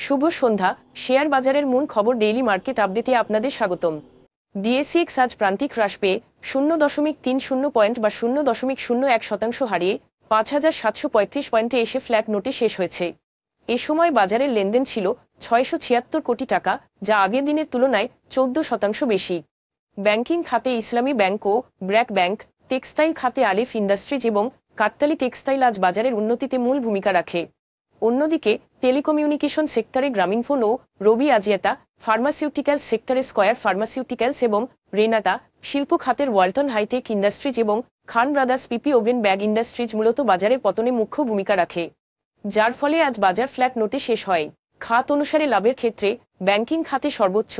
শুভ সন্ধ্যা। Share বাজারের মূল খবর ডেইলি মার্কেট আপডেটে আপনাদের স্বাগতম। ডিএসইএক্স আজ প্রান্তিক হ্রাস পেয়ে 0.30 পয়েন্ট বা 0.01% হারিয়ে 5,735 পয়েন্টে এসে ফ্ল্যাট নোটে শেষ হয়েছে। এ সময় বাজারের লেনদেন ছিল 676 কোটি টাকা, যা আগের দিনের তুলনায় 14% বেশি। ব্যাংকিং খাতে ইসলামী ব্যাংক ও ব্র্যাক ব্যাংক, টেক্সটাইল খাতে আলিফ ইন্ডাস্ট্রিজ এবং কাট্টালি টেক্সটাইল আজ বাজারের উন্নতিতে মূল ভূমিকা রাখে। অন্যদিকে টেলিকমিউনিকেশন সেক্টরে গ্রামীণফোন ও রবি আজিয়াতা, ফার্মাসিউটিক্যালস সেক্টরে স্কয়ার ফার্মাসিউটিক্যালস এবং রেনাতা, শিল্প খাতের ওয়ালটন হাইটেক ইন্ডাস্ট্রিজ এবং খান ব্রাদার্স পিপি ওভেন ব্যাগ ইন্ডাস্ট্রিজ মূলত বাজারের পতনে মুখ্য ভূমিকা রাখে, যার ফলে আজ বাজার ফ্ল্যাট নোটে শেষ হয়। খাত অনুসারে লাভের ক্ষেত্রে ব্যাংকিং খাতে সর্বোচ্চ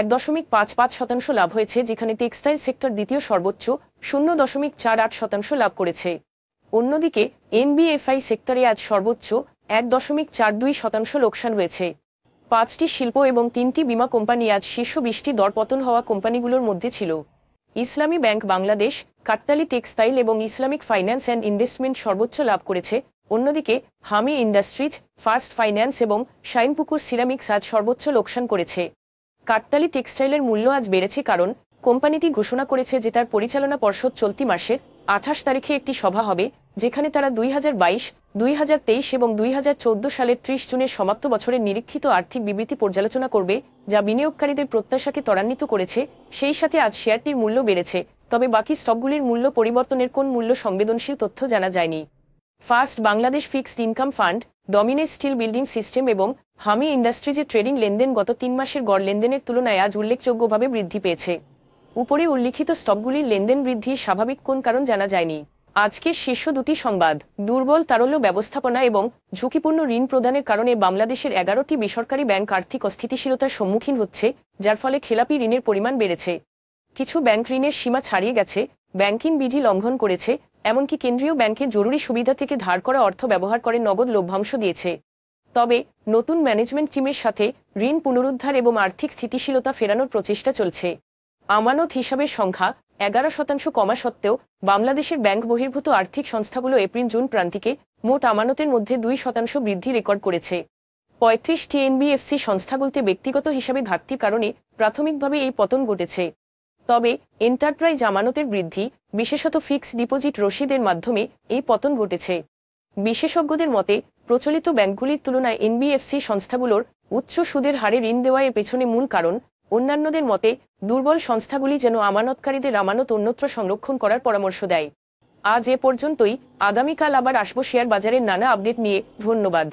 1.55% লাভ হয়েছে, যেখানে টেক্সটাইল সেক্টর দ্বিতীয় সর্বোচ্চ 0.48% লাভ করেছে। অন্যদিকে এনবিএফআই সেক্টরে আজ সর্বোচ্চ 1.42% লোকসান হয়েছে। 5টি শিল্প এবং 3টি বিমা কোম্পানি আজ শীর্ষ 20টি দরপতন হওয়া কোম্পানিগুলোর মধ্যে ছিল। ইসলামী ব্যাংক বাংলাদেশ, কাট্টালি টেক্সটাইল এবং ইসলামিক ফাইন্যান্স অ্যান্ড ইনভেস্টমেন্ট সর্বোচ্চ লাভ করেছে। অন্যদিকে হামি ইন্ডাস্ট্রিজ, ফার্স্ট ফাইন্যান্স এবং শাইনপুকুর সিরামিক্স আজ সর্বোচ্চ লোকসান করেছে। কাট্টালি টেক্সটাইলের মূল্য আজ বেড়েছে কারণ কোম্পানিটি ঘোষণা করেছে যে তার পরিচালনা পর্ষদ চলতি মাসের 28 তারিখে একটি সভা হবে, যেখানে তারা 2022, 2023 এবং 2014 সালের 30 জুনের সমাপ্ত বছরের নিরীক্ষিত আর্থিক বিবৃতি পর্যালোচনা করবে, যা বিনিয়োগকারীদের প্রত্যাশাকে ত্বরান্বিত করেছে। সেই সাথে আজ শেয়ারটির মূল্য বেড়েছে, তবে বাকি স্টকগুলির মূল্য পরিবর্তনের কোন মূল্য সংবেদনশীল তথ্য জানা যায়নি। First Bangladesh fixed income fund, Dominage steel building system এবং হামি ইন্ডাস্ট্রিজের ট্রেডিং লেনদেন গত 3 মাসের গড় লেনদেনের তুলনায় আজ উল্লেখযোগ্যভাবে বৃদ্ধি পেয়েছে। উপরে উল্লিখিত স্টকগুলির লেনদেন বৃদ্ধির স্বাভাবিক কোন কারণ জানা যায়নি। আজকের শীর্ষ দুটি সংবাদ: দুর্বল তারল্য ব্যবস্থাপনা এবং ঝুঁকিপূর্ণ ঋণ প্রদানের কারণে বাংলাদেশের 11টি বেসরকারি ব্যাংক আর্থিক অস্থিতিশীলতার সম্মুখীন হচ্ছে, যার ফলে খেলাপি ঋণের পরিমাণ বেড়েছে। কিছু ব্যাংক ঋণের সীমা ছাড়িয়ে গেছে, ব্যাংকিং বিধি লঙ্ঘন করেছে, এমনকি কেন্দ্রীয় ব্যাংকের জরুরি সুবিধা থেকে ধার করা অর্থ ব্যবহার করে নগদ লভ্যাংশ দিয়েছে। তবে নতুন ম্যানেজমেন্ট টিমের সাথে ঋণ পুনরুদ্ধার এবং আর্থিক স্থিতিশীলতা ফেরানোর প্রচেষ্টা চলছে। আমানত হিসাবের সংখ্যা 11% কমা সত্ত্বেও বাংলাদেশের ব্যাংক বহির্ভূত আর্থিক সংস্থাগুলো এপ্রিল-জুন প্রান্তিকে মোট আমানতের মধ্যে 2% বৃদ্ধি রেকর্ড করেছে। 35টি এনবিএফসি সংস্থাগুলোতে ব্যক্তিগত হিসাবে ঘাটতির কারণে প্রাথমিকভাবে এই পতন ঘটেছে। তবে এন্টারপ্রাইজ আমানতের বৃদ্ধি, বিশেষত ফিক্সড ডিপোজিট রসিদের মাধ্যমে এই পতন ঘটেছে। বিশেষজ্ঞদের মতে প্রচলিত ব্যাংকগুলির তুলনায় এনবিএফসি সংস্থাগুলোর উচ্চ সুদের হারে ঋণ দেওয়া এর পেছনে মূল কারণ। অন্যান্যদের মতে দুর্বল সংস্থাগুলি যেন আমানতকারীদের আমানত অন্যত্র সংরক্ষণ করার পরামর্শ দেয়। আজ এ পর্যন্তই। আগামীকাল আবার আসবো শেয়ার বাজারের নানা আপডেট নিয়ে। ধন্যবাদ।